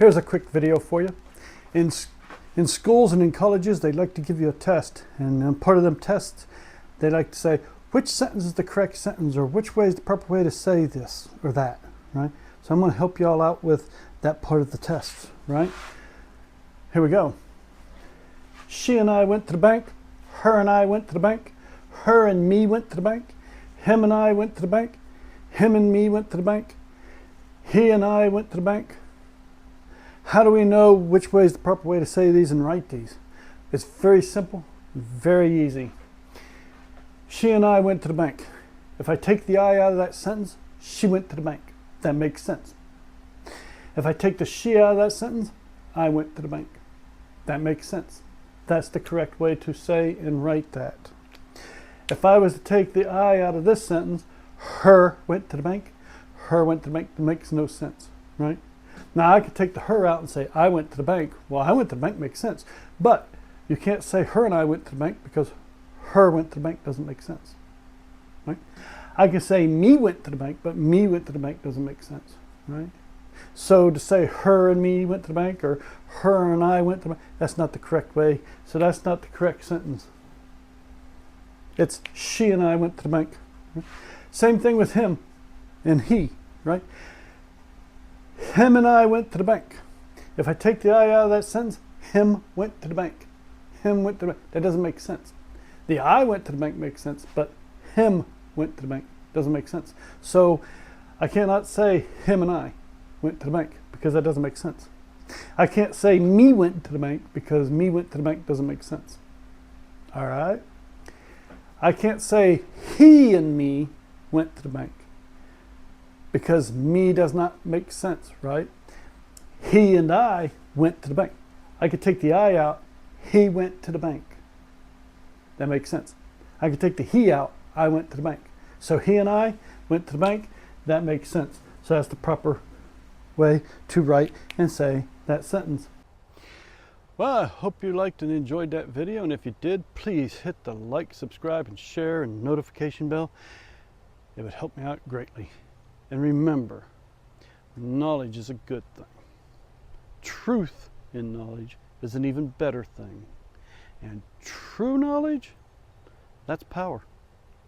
Here's a quick video for you. In schools and in colleges, they like to give you a test, and part of them tests, they like to say, which sentence is the correct sentence, or which way is the proper way to say this or that, right? So I'm going to help you all out with that part of the test, right? Here we go. She and I went to the bank. Her and I went to the bank. Her and me went to the bank. Him and I went to the bank. Him and me went to the bank. He and I went to the bank. How do we know which way is the proper way to say these and write these? It's very simple, very easy. She and I went to the bank. If I take the I out of that sentence, she went to the bank. That makes sense. If I take the she out of that sentence, I went to the bank. That makes sense. That's the correct way to say and write that. If I was to take the I out of this sentence, her went to the bank, her went to the bank, that makes no sense, right? Now I could take the her out and say I went to the bank. Well, I went to the bank makes sense, but you can't say her and I went to the bank because her went to the bank doesn't make sense, right? I can say me went to the bank, but me went to the bank doesn't make sense, right? So to say her and me went to the bank or her and I went to the bank, that's not the correct way. So that's not the correct sentence. It's she and I went to the bank. Same thing with him and he, right? Him and I went to the bank. If I take the I out of that sentence, him went to the bank. Him went to the bank. That doesn't make sense. The I went to the bank makes sense, but him went to the bank doesn't make sense. So I cannot say him and I went to the bank because that doesn't make sense. I can't say me went to the bank because me went to the bank doesn't make sense. All right? I can't say he and me went to the bank because me does not make sense, right? He and I went to the bank. I could take the I out, he went to the bank. That makes sense. I could take the he out, I went to the bank. So he and I went to the bank, that makes sense. So that's the proper way to write and say that sentence. Well, I hope you liked and enjoyed that video, and if you did, please hit the like, subscribe, and share and notification bell. It would help me out greatly. And remember, knowledge is a good thing. Truth in knowledge is an even better thing. And true knowledge, that's power.